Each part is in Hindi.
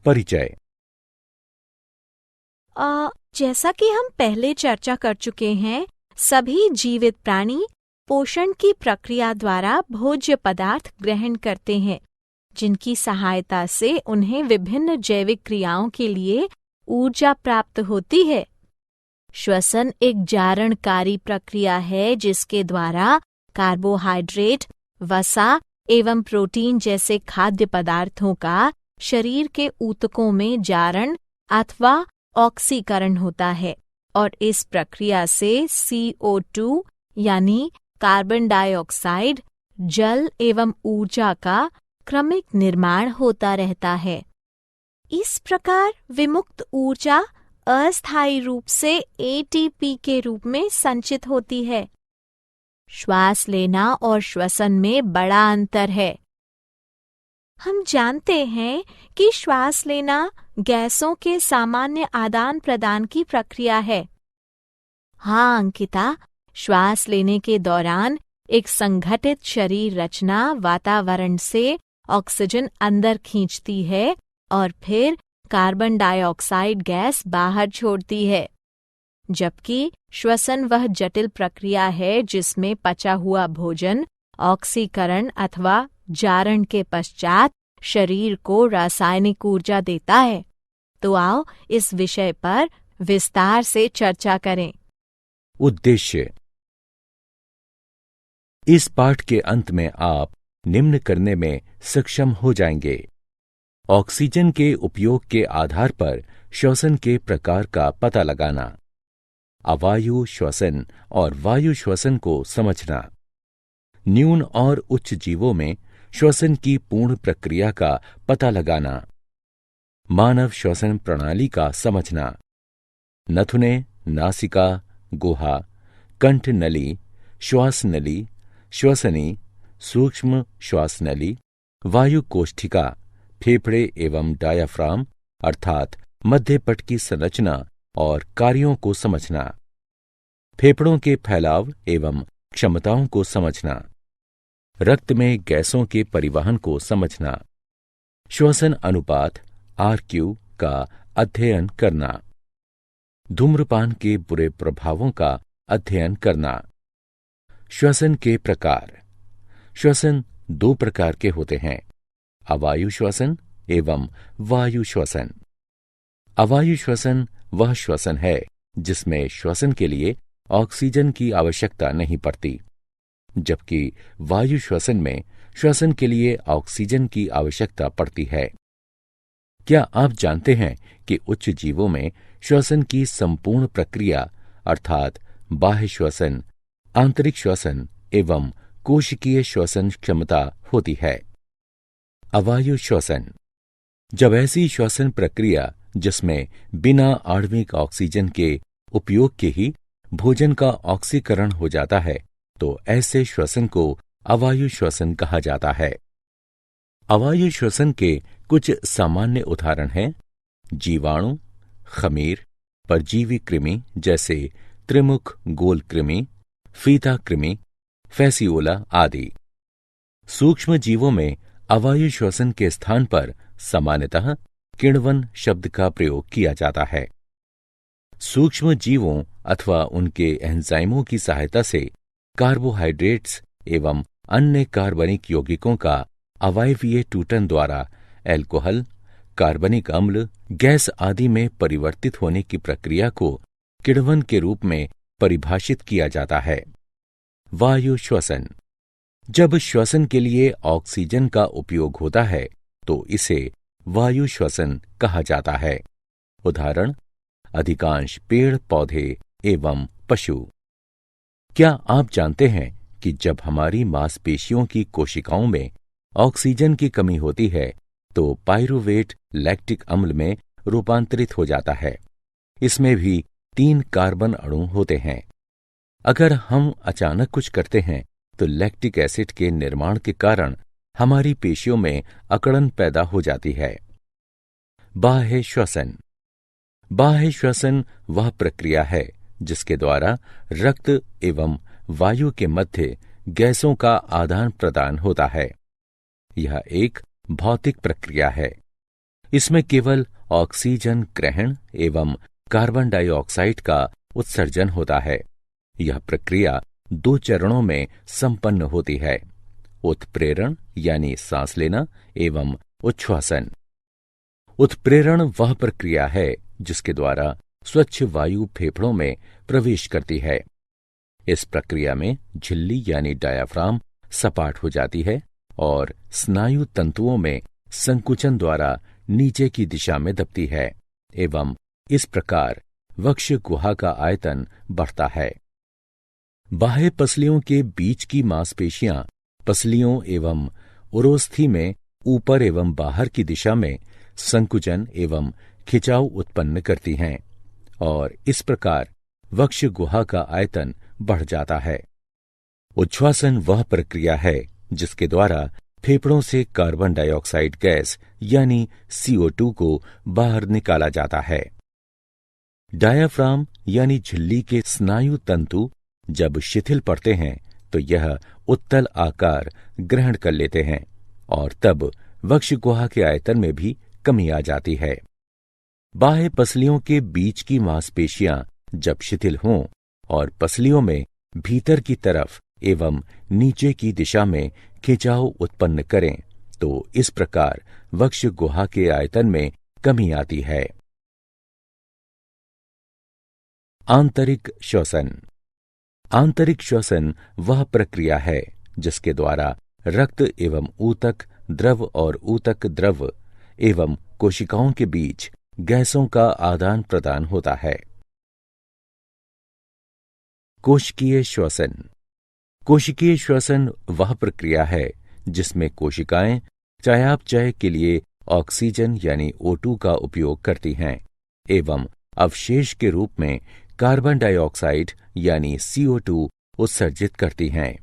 परिचय। जैसा कि हम पहले चर्चा कर चुके हैं, सभी जीवित प्राणी पोषण की प्रक्रिया द्वारा भोज्य पदार्थ ग्रहण करते हैं, जिनकी सहायता से उन्हें विभिन्न जैविक क्रियाओं के लिए ऊर्जा प्राप्त होती है। श्वसन एक जारणकारी प्रक्रिया है जिसके द्वारा कार्बोहाइड्रेट, वसा एवं प्रोटीन जैसे खाद्य पदार्थों का शरीर के ऊतकों में जारण अथवा ऑक्सीकरण होता है और इस प्रक्रिया से CO2 यानी कार्बन डाइऑक्साइड, जल एवं ऊर्जा का क्रमिक निर्माण होता रहता है। इस प्रकार विमुक्त ऊर्जा अस्थायी रूप से ATP के रूप में संचित होती है। श्वास लेना और श्वसन में बड़ा अंतर है। हम जानते हैं कि श्वास लेना गैसों के सामान्य आदान प्रदान की प्रक्रिया है। हाँ अंकिता, श्वास लेने के दौरान एक संगठित शरीर रचना वातावरण से ऑक्सीजन अंदर खींचती है और फिर कार्बन डाइऑक्साइड गैस बाहर छोड़ती है, जबकि श्वसन वह जटिल प्रक्रिया है जिसमें पचा हुआ भोजन ऑक्सीकरण अथवा जारण के पश्चात शरीर को रासायनिक ऊर्जा देता है। तो आओ इस विषय पर विस्तार से चर्चा करें। उद्देश्य। इस पाठ के अंत में आप निम्न करने में सक्षम हो जाएंगे। ऑक्सीजन के उपयोग के आधार पर श्वसन के प्रकार का पता लगाना, अवायु श्वसन और वायु श्वसन को समझना, न्यून और उच्च जीवों में श्वसन की पूर्ण प्रक्रिया का पता लगाना, मानव श्वसन प्रणाली का समझना, नथुने, नासिका, गुहा, कंठ नली, श्वास नली, श्वसनी, सूक्ष्म श्वास नली, वायु कोष्ठिका, फेफड़े एवं डायाफ्राम अर्थात मध्यपट की संरचना और कार्यों को समझना, फेफड़ों के फैलाव एवं क्षमताओं को समझना, रक्त में गैसों के परिवहन को समझना, श्वसन अनुपात RQ का अध्ययन करना, धूम्रपान के बुरे प्रभावों का अध्ययन करना। श्वसन के प्रकार। श्वसन दो प्रकार के होते हैं, अवायु श्वसन एवं वायु श्वसन। अवायु श्वसन वह श्वसन है जिसमें श्वसन के लिए ऑक्सीजन की आवश्यकता नहीं पड़ती, जबकि वायु श्वसन में श्वसन के लिए ऑक्सीजन की आवश्यकता पड़ती है। क्या आप जानते हैं कि उच्च जीवों में श्वसन की संपूर्ण प्रक्रिया अर्थात बाह्य श्वसन, आंतरिक श्वसन एवं कोशिकीय श्वसन क्षमता होती है। अवायु श्वसन। जब ऐसी श्वसन प्रक्रिया जिसमें बिना आणविक ऑक्सीजन के उपयोग के ही भोजन का ऑक्सीकरण हो जाता है, तो ऐसे श्वसन को अवायु श्वसन कहा जाता है। अवायु श्वसन के कुछ सामान्य उदाहरण हैं जीवाणु, खमीर, परजीवी कृमि जैसे त्रिमुख गोल कृमि, फीता कृमि, फैसियोला आदि। सूक्ष्म जीवों में अवायु श्वसन के स्थान पर सामान्यतः किण्वन शब्द का प्रयोग किया जाता है। सूक्ष्म जीवों अथवा उनके एंजाइमों की सहायता से कार्बोहाइड्रेट्स एवं अन्य कार्बनिक यौगिकों का अवायवीय टूटन द्वारा अल्कोहल, कार्बनिक अम्ल, गैस आदि में परिवर्तित होने की प्रक्रिया को किण्वन के रूप में परिभाषित किया जाता है। वायु श्वसन। जब श्वसन के लिए ऑक्सीजन का उपयोग होता है तो इसे वायु श्वसन कहा जाता है। उदाहरण अधिकांश पेड़ पौधे एवं पशु। क्या आप जानते हैं कि जब हमारी मांसपेशियों की कोशिकाओं में ऑक्सीजन की कमी होती है तो पाइरूवेट लैक्टिक अम्ल में रूपांतरित हो जाता है। इसमें भी 3 कार्बन अणु होते हैं। अगर हम अचानक कुछ करते हैं तो लैक्टिक एसिड के निर्माण के कारण हमारी पेशियों में अकड़न पैदा हो जाती है। बाह्य श्वसन। बाह्य श्वसन वह प्रक्रिया है जिसके द्वारा रक्त एवं वायु के मध्य गैसों का आदान प्रदान होता है। यह एक भौतिक प्रक्रिया है। इसमें केवल ऑक्सीजन ग्रहण एवं कार्बन डाइऑक्साइड का उत्सर्जन होता है। यह प्रक्रिया 2 चरणों में संपन्न होती है, उत्प्रेरण यानी सांस लेना एवं उच्छ्वासन। उत्प्रेरण वह प्रक्रिया है जिसके द्वारा स्वच्छ वायु फेफड़ों में प्रवेश करती है। इस प्रक्रिया में झिल्ली यानी डायाफ्राम सपाट हो जाती है और स्नायु तंतुओं में संकुचन द्वारा नीचे की दिशा में दबती है एवं इस प्रकार वक्ष गुहा का आयतन बढ़ता है। बाह्य पसलियों के बीच की मांसपेशियां पसलियों एवं उरोस्थि में ऊपर एवं बाहर की दिशा में संकुचन एवं खिंचाव उत्पन्न करती हैं और इस प्रकार वक्ष गुहा का आयतन बढ़ जाता है। उच्छ्वासन वह प्रक्रिया है जिसके द्वारा फेफड़ों से कार्बन डाइऑक्साइड गैस यानी CO2 को बाहर निकाला जाता है। डायाफ्राम यानी झिल्ली के स्नायु तंतु जब शिथिल पड़ते हैं तो यह उत्तल आकार ग्रहण कर लेते हैं और तब वक्ष गुहा के आयतन में भी कमी आ जाती है। बाह्य पसलियों के बीच की मांसपेशियां जब शिथिल हों और पसलियों में भीतर की तरफ एवं नीचे की दिशा में खिंचाव उत्पन्न करें तो इस प्रकार वक्ष गुहा के आयतन में कमी आती है। आंतरिक श्वसन। आंतरिक श्वसन वह प्रक्रिया है जिसके द्वारा रक्त एवं ऊतक द्रव और ऊतक द्रव एवं कोशिकाओं के बीच गैसों का आदान प्रदान होता है। कोशिकीय श्वसन। कोशिकीय श्वसन वह प्रक्रिया है जिसमें कोशिकाएं चयापचय के लिए ऑक्सीजन यानी O2 का उपयोग करती हैं एवं अवशेष के रूप में कार्बन डाइऑक्साइड यानी CO2 उत्सर्जित करती हैं।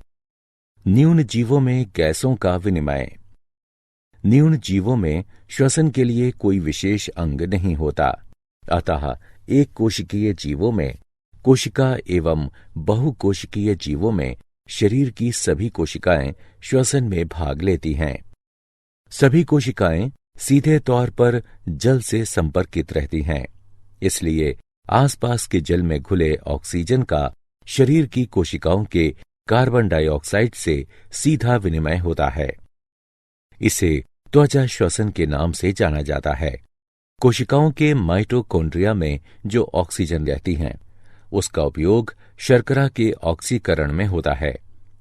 न्यून जीवों में गैसों का विनिमय। न्यून जीवों में श्वसन के लिए कोई विशेष अंग नहीं होता, अतः एक कोशिकीय जीवों में कोशिका एवं बहुकोशिकीय जीवों में शरीर की सभी कोशिकाएं श्वसन में भाग लेती हैं। सभी कोशिकाएं सीधे तौर पर जल से संपर्कित रहती हैं, इसलिए आसपास के जल में घुले ऑक्सीजन का शरीर की कोशिकाओं के कार्बन डाइऑक्साइड से सीधा विनिमय होता है। इसे त्वचा श्वसन के नाम से जाना जाता है। कोशिकाओं के माइटोकॉन्ड्रिया में जो ऑक्सीजन रहती हैं उसका उपयोग शर्करा के ऑक्सीकरण में होता है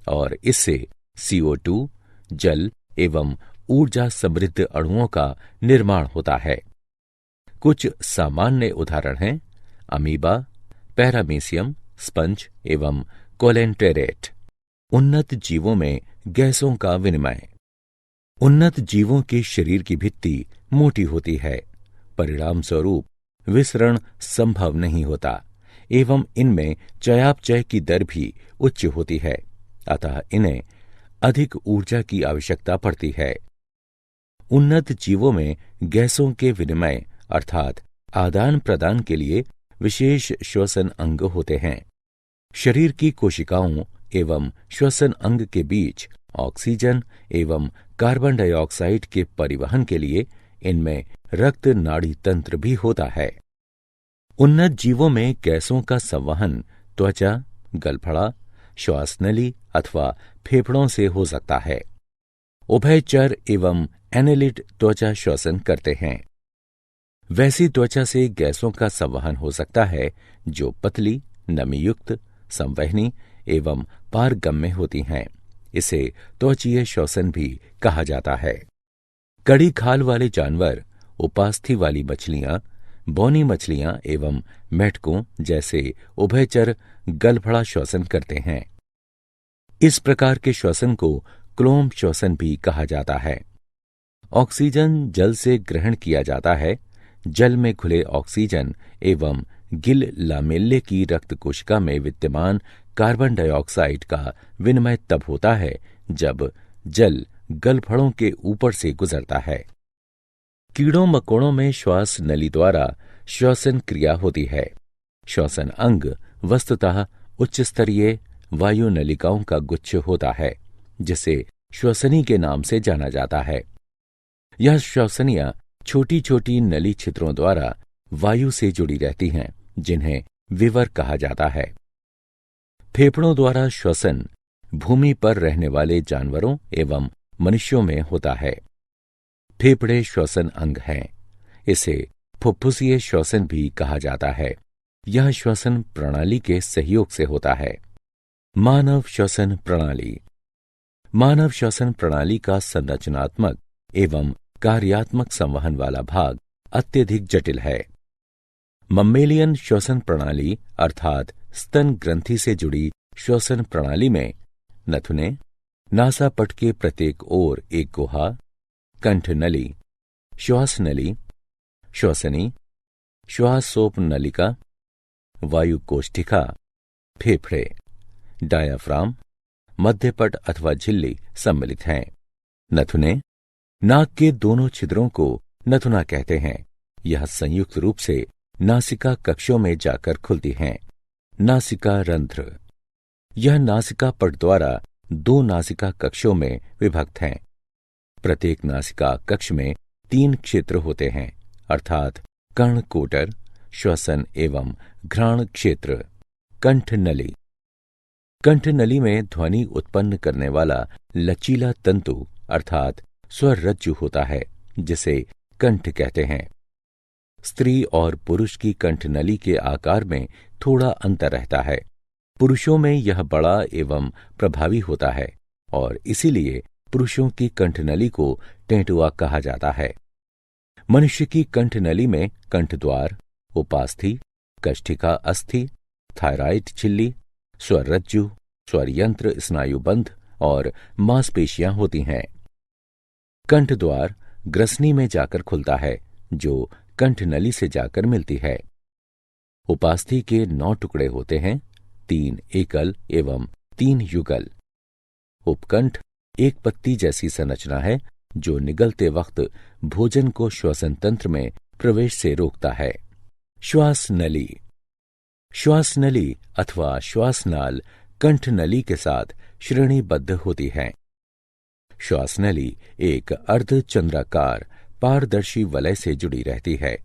और इससे CO2 जल एवं ऊर्जा समृद्ध अणुओं का निर्माण होता है। कुछ सामान्य उदाहरण हैं अमीबा, पैरामीशियम, स्पंज एवं कोलेंटेरेट। उन्नत जीवों में गैसों का विनिमय। उन्नत जीवों के शरीर की भित्ति मोटी होती है, परिणाम स्वरूप विसरण संभव नहीं होता एवं इनमें चयापचय की दर भी उच्च होती है, अतः इन्हें अधिक ऊर्जा की आवश्यकता पड़ती है। उन्नत जीवों में गैसों के विनिमय अर्थात आदान प्रदान के लिए विशेष श्वसन अंग होते हैं। शरीर की कोशिकाओं एवं श्वसन अंग के बीच ऑक्सीजन एवं कार्बन डाइऑक्साइड के परिवहन के लिए इनमें रक्त नाड़ी तंत्र भी होता है। उन्नत जीवों में गैसों का संवहन त्वचा, गलफड़ा, श्वास नली अथवा फेफड़ों से हो सकता है। उभयचर एवं एनेलिड त्वचा श्वसन करते हैं। वैसी त्वचा से गैसों का संवहन हो सकता है जो पतली, नमीयुक्त, संवहनी एवं पारगम्य होती हैं। इसे त्वचीय श्वसन भी कहा जाता है। कड़ी खाल वाले जानवर, उपास्थि वाली मछलियां, बौनी मछलियां एवं मेढकों जैसे उभयचर गलफड़ा श्वसन करते हैं। इस प्रकार के श्वसन को क्लोम श्वसन भी कहा जाता है। ऑक्सीजन जल से ग्रहण किया जाता है। जल में घुले ऑक्सीजन एवं गिल लामेल्ले की रक्त कोशिका में विद्यमान कार्बन डाइऑक्साइड का विनिमय तब होता है जब जल गलफड़ों के ऊपर से गुजरता है। कीड़ों मकोड़ों में श्वास नली द्वारा श्वसन क्रिया होती है। श्वसन अंग वस्तुतः उच्च स्तरीय वायु नलिकाओं का गुच्छ होता है जिसे श्वसनी के नाम से जाना जाता है। यह श्वसनियां छोटी छोटी नली छिद्रों द्वारा वायु से जुड़ी रहती हैं, जिन्हें विवर कहा जाता है। फेफड़ों द्वारा श्वसन भूमि पर रहने वाले जानवरों एवं मनुष्यों में होता है। फेफड़े श्वसन अंग हैं। इसे फुफ्फुसीय श्वसन भी कहा जाता है। यह श्वसन प्रणाली के सहयोग से होता है। मानव श्वसन प्रणाली। मानव श्वसन प्रणाली का संरचनात्मक एवं कार्यात्मक संवहन वाला भाग अत्यधिक जटिल है। मम्मेलियन श्वसन प्रणाली अर्थात स्तन ग्रंथि से जुड़ी श्वसन प्रणाली में नथुने, नासापट के प्रत्येक ओर एक गुहा, कंठ नली, श्वास नली, श्वसनी, श्वासोपनलिका, वायु कोष्ठिका, फेफड़े, डायाफ्राम, मध्यपट अथवा झिल्ली सम्मिलित हैं। नथुने नाक के दोनों छिद्रों को नथुना कहते हैं। यह संयुक्त रूप से नासिका कक्षों में जाकर खुलती हैं। नासिका रंध्र। यह नासिका पट द्वारा 2 नासिका कक्षों में विभक्त हैं। प्रत्येक नासिका कक्ष में 3 क्षेत्र होते हैं, अर्थात कर्णकोटर, श्वसन एवं घ्राण क्षेत्र। कंठ नली। कंठ नली में ध्वनि उत्पन्न करने वाला लचीला तंतु अर्थात स्वर रज्जु होता है, जिसे कंठ कहते हैं। स्त्री और पुरुष की कंठ नली के आकार में थोड़ा अंतर रहता है। पुरुषों में यह बड़ा एवं प्रभावी होता है और इसीलिए पुरुषों की कंठनली को टेंटुआ कहा जाता है। मनुष्य की कंठनली में कंठद्वार, उपास्थि, कष्ठिका अस्थि, थायराइड झिल्ली, स्वररज्जु, स्वरयंत्र स्नायुबंध और मांसपेशियां होती हैं। कंठद्वार ग्रसनी में जाकर खुलता है, जो कंठनली से जाकर मिलती है। उपास्थि के 9 टुकड़े होते हैं, 3 एकल एवं 3 युगल। उपकंठ एक पत्ती जैसी संरचना है, जो निगलते वक्त भोजन को श्वसन तंत्र में प्रवेश से रोकता है। श्वास नली। श्वास नली अथवा श्वासनाल कंठ नली के साथ श्रेणीबद्ध होती है। श्वास नली एक अर्धचंद्राकार पारदर्शी वलय से जुड़ी रहती है।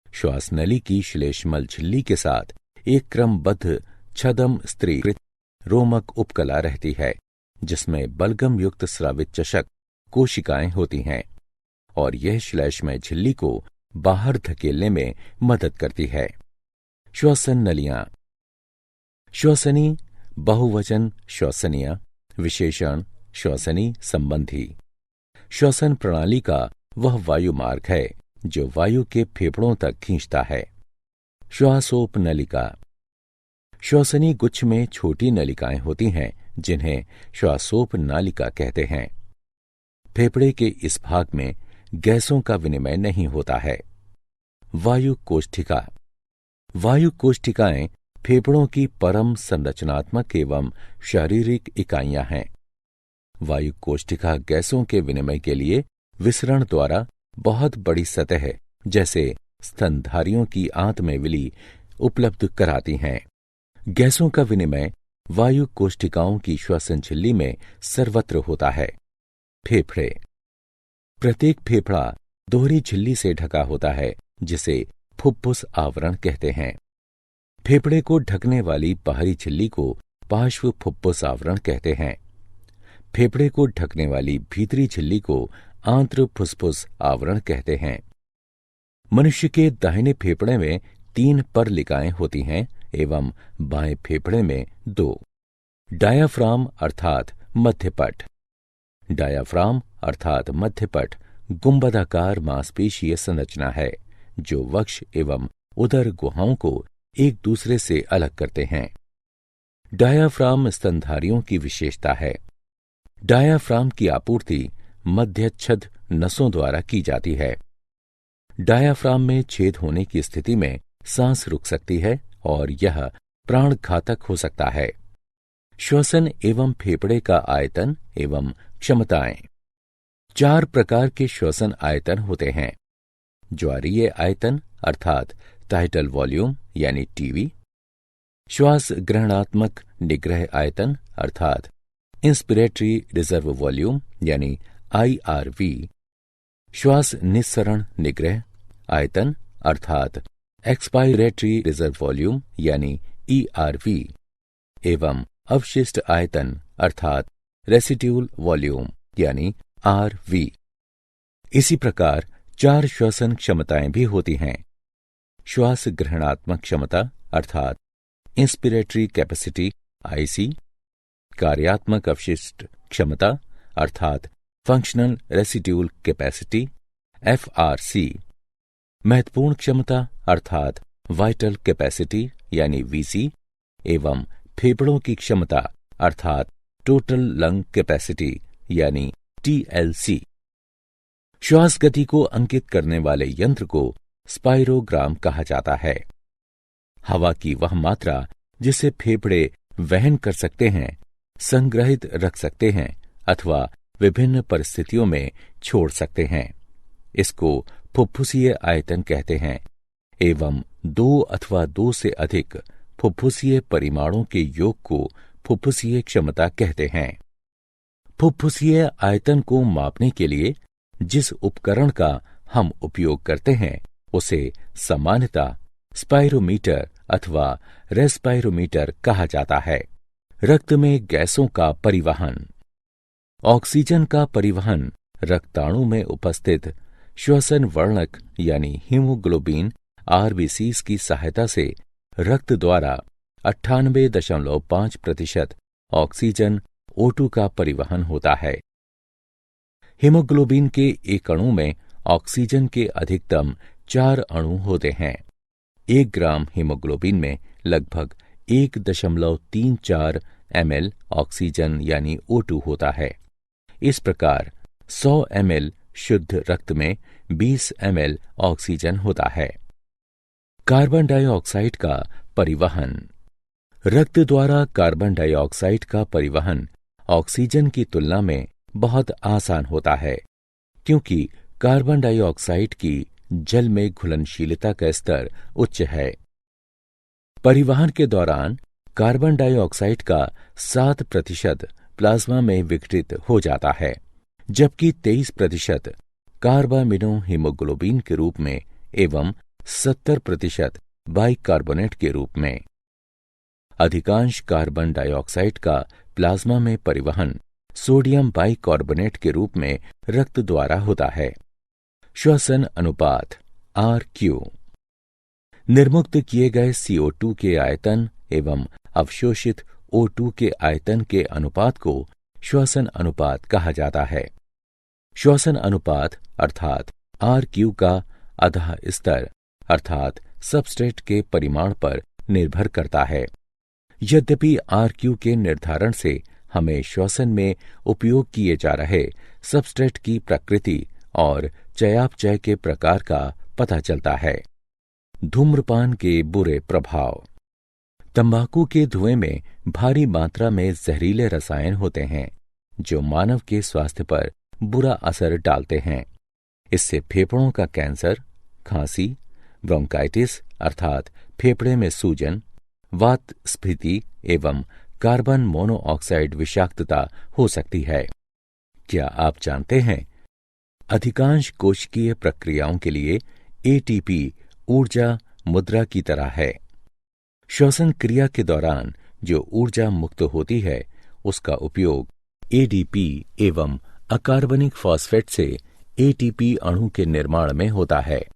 श्वास नली की श्लेष्मल झिल्ली के साथ एक क्रमबद्ध छदम स्त्रीकृत रोमक उपकला रहती है, जिसमें बलगम युक्त स्रावित चषक कोशिकाएं होती हैं और यह श्लेष्मय झिल्ली को बाहर धकेलने में मदद करती है। श्वसन नलियां। श्वसनी बहुवचन श्वसनिया, विशेषण श्वसनी संबंधी। श्वसन प्रणाली का वह वायु मार्ग है जो वायु के फेफड़ों तक खींचता है। श्वासोपनलिका। श्वसनी गुच्छ में छोटी नलिकाएं होती हैं, जिन्हें श्वासोपनालिका कहते हैं। फेफड़े के इस भाग में गैसों का विनिमय नहीं होता है। वायु कोष्ठिका। वायु कोष्ठिकाएं फेफड़ों की परम संरचनात्मक एवं शारीरिक इकाइयां हैं। वायु कोष्ठिका गैसों के विनिमय के लिए विसरण द्वारा बहुत बड़ी सतह जैसे स्तनधारियों की आंत में विली उपलब्ध कराती हैं। गैसों का विनिमय वायु कोष्ठिकाओं की श्वसन झिल्ली में सर्वत्र होता है। फेफड़े। प्रत्येक फेफड़ा दोहरी झिल्ली से ढका होता है, जिसे फुफ्फुस आवरण कहते हैं। फेफड़े को ढकने वाली बाहरी झिल्ली को पार्श्व फुफ्फुस आवरण कहते हैं। फेफड़े को ढकने वाली भीतरी झिल्ली को आंत्र फुफ्फुस आवरण कहते हैं। मनुष्य के दाहिने फेफड़े में 3 परलिकाएं होती हैं एवं बाएं फेफड़े में 2। डायाफ्राम अर्थात मध्यपट। डायाफ्राम अर्थात मध्यपट गुंबदाकार मांसपेशीय संरचना है, जो वक्ष एवं उदर गुहाओं को एक दूसरे से अलग करते हैं। डायाफ्राम स्तनधारियों की विशेषता है। डायाफ्राम की आपूर्ति मध्यच्छद नसों द्वारा की जाती है। डायाफ्राम में छेद होने की स्थिति में सांस रुक सकती है और यह प्राणघातक हो सकता है। श्वसन एवं फेफड़े का आयतन एवं क्षमताएं। 4 प्रकार के श्वसन आयतन होते हैं। ज्वारीय आयतन अर्थात टाइटल वॉल्यूम यानी टीवी, श्वास ग्रहणात्मक निग्रह आयतन अर्थात इंस्पिरेटरी रिजर्व वॉल्यूम यानी IRV, श्वास निस्सरण निग्रह आयतन अर्थात एक्सपायरेटरी रिजर्व वॉल्यूम यानी ERV एवं अवशिष्ट आयतन अर्थात रेसिड्यूल वॉल्यूम यानी RV। इसी प्रकार 4 श्वसन क्षमताएं भी होती हैं। श्वास ग्रहणात्मक क्षमता अर्थात इंस्पिरेटरी कैपेसिटी IC, कार्यात्मक अवशिष्ट क्षमता अर्थात फंक्शनल रेसिड्यूल कैपेसिटी FRC, महत्वपूर्ण क्षमता अर्थात वाइटल कैपेसिटी यानी VC एवं फेफड़ों की क्षमता अर्थात टोटल लंग कैपेसिटी यानी TLC। श्वास गति को अंकित करने वाले यंत्र को स्पाइरोग्राम कहा जाता है। हवा की वह मात्रा जिसे फेफड़े वहन कर सकते हैं, संग्रहित रख सकते हैं अथवा विभिन्न परिस्थितियों में छोड़ सकते हैं, इसको फुफ्फुसीय आयतन कहते हैं एवं 2 अथवा 2 से अधिक फुफ्फुसीय परिमाणों के योग को फुफ्फुसीय क्षमता कहते हैं। फुफ्फुसीय आयतन को मापने के लिए जिस उपकरण का हम उपयोग करते हैं उसे सामान्यतः स्पाइरोमीटर अथवा रेस्पाइरोमीटर कहा जाता है। रक्त में गैसों का परिवहन। ऑक्सीजन का परिवहन रक्ताणु में उपस्थित श्वसन वर्णक यानी हीमोग्लोबिन RBCs की सहायता से रक्त द्वारा 98.5% ऑक्सीजन O2 का परिवहन होता है। हीमोग्लोबिन के एक अणु में ऑक्सीजन के अधिकतम 4 अणु होते हैं। 1 ग्राम हीमोग्लोबिन में लगभग 1.34 ml ऑक्सीजन यानी O2 होता है। इस प्रकार 100 ml शुद्ध रक्त में 20 ml ऑक्सीजन होता है। कार्बन डाइऑक्साइड का परिवहन। रक्त द्वारा कार्बन डाइऑक्साइड का परिवहन ऑक्सीजन की तुलना में बहुत आसान होता है, क्योंकि कार्बन डाइऑक्साइड की जल में घुलनशीलता का स्तर उच्च है। परिवहन के दौरान कार्बन डाइऑक्साइड का 7% प्लाज्मा में विघटित हो जाता है, जबकि 23% कार्बामिनो हीमोग्लोबिन के रूप में एवं 70% बाइकार्बोनेट के रूप में। अधिकांश कार्बन डाइऑक्साइड का प्लाज्मा में परिवहन सोडियम बाइकार्बोनेट के रूप में रक्त द्वारा होता है। श्वसन अनुपात RQ। निर्मुक्त किए गए CO2 के आयतन एवं अवशोषित O2 के आयतन के अनुपात को श्वसन अनुपात कहा जाता है। श्वसन अनुपात अर्थात RQ का अधः स्तर अर्थात सबस्ट्रेट के परिमाण पर निर्भर करता है। यद्यपि RQ के निर्धारण से हमें श्वसन में उपयोग किए जा रहे सबस्ट्रेट की प्रकृति और चयापचय के प्रकार का पता चलता है। धूम्रपान के बुरे प्रभाव। तंबाकू के धुएं में भारी मात्रा में जहरीले रसायन होते हैं जो मानव के स्वास्थ्य पर बुरा असर डालते हैं। इससे फेफड़ों का कैंसर, खांसी, ब्रोंकाइटिस अर्थात फेफड़े में सूजन, वात स्फीति एवं कार्बन मोनोऑक्साइड विषाक्तता हो सकती है। क्या आप जानते हैं, अधिकांश कोशिकीय प्रक्रियाओं के लिए ATP ऊर्जा मुद्रा की तरह है। श्वसन क्रिया के दौरान जो ऊर्जा मुक्त होती है उसका उपयोग ADP एवं अकार्बनिक फॉस्फेट से ATP अणु के निर्माण में होता है।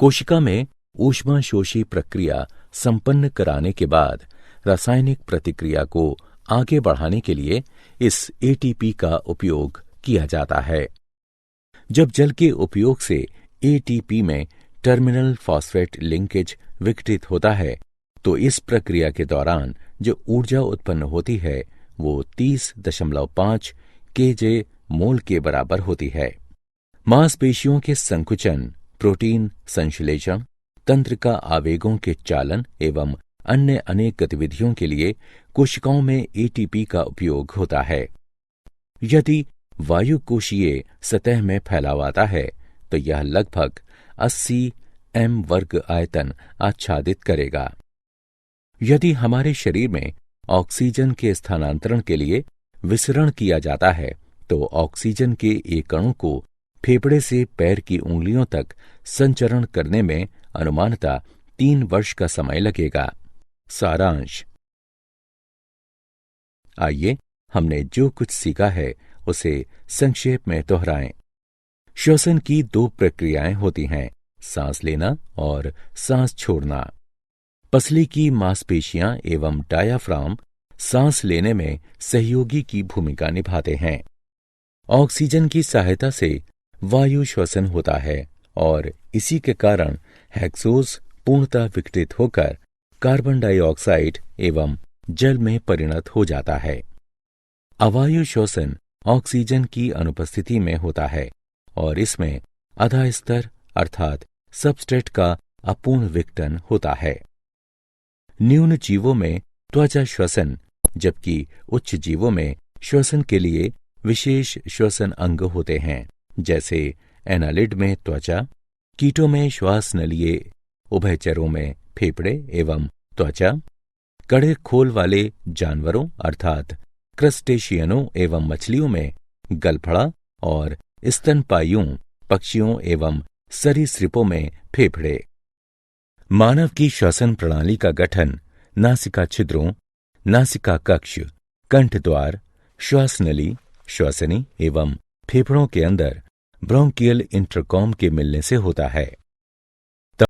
कोशिका में ऊष्माशोषी प्रक्रिया संपन्न कराने के बाद रासायनिक प्रतिक्रिया को आगे बढ़ाने के लिए इस ATP का उपयोग किया जाता है। जब जल के उपयोग से ATP में टर्मिनल फॉस्फेट लिंकेज विघटित होता है तो इस प्रक्रिया के दौरान जो ऊर्जा उत्पन्न होती है वो 30.5 kJ मोल के बराबर होती है। मांसपेशियों के संकुचन, प्रोटीन संश्लेषण, तंत्र का आवेगों के चालन एवं अन्य अनेक गतिविधियों के लिए कोशिकाओं में ATP का उपयोग होता है। यदि वायु कोशीय सतह में फैलावाता है तो यह लगभग 80 m वर्ग आयतन आच्छादित करेगा। यदि हमारे शरीर में ऑक्सीजन के स्थानांतरण के लिए विसरण किया जाता है तो ऑक्सीजन के एक अणु को फेफड़े से पैर की उंगलियों तक संचरण करने में अनुमानतः 3 वर्ष का समय लगेगा। सारांश। आइए हमने जो कुछ सीखा है उसे संक्षेप में दोहराएं। श्वसन की 2 प्रक्रियाएं होती हैं, सांस लेना और सांस छोड़ना। पसली की मांसपेशियां एवं डायाफ्राम सांस लेने में सहयोगी की भूमिका निभाते हैं। ऑक्सीजन की सहायता से वायु श्वसन होता है और इसी के कारण हेक्सोज पूर्णतः विघटित होकर कार्बन डाइऑक्साइड एवं जल में परिणत हो जाता है। अवायु श्वसन ऑक्सीजन की अनुपस्थिति में होता है और इसमें आधा स्तर अर्थात सबस्ट्रेट का अपूर्ण विघटन होता है। न्यून जीवों में त्वचा श्वसन, जबकि उच्च जीवों में श्वसन के लिए विशेष श्वसन अंग होते हैं, जैसे एनालिड में त्वचा, कीटों में श्वास नलिये, उभयचरों में फेफड़े एवं त्वचा, कड़े खोल वाले जानवरों अर्थात क्रस्टेशियनों एवं मछलियों में गलफड़ा और स्तनपायियों पक्षियों एवं सरीसृपों में फेफड़े। मानव की श्वसन प्रणाली का गठन नासिका छिद्रों, नासिका कक्ष, कंठ द्वार, श्वास नली, श्वसनी एवं फेफड़ों के अंदर ब्रोंकियल इंटरकॉम के मिलने से होता है।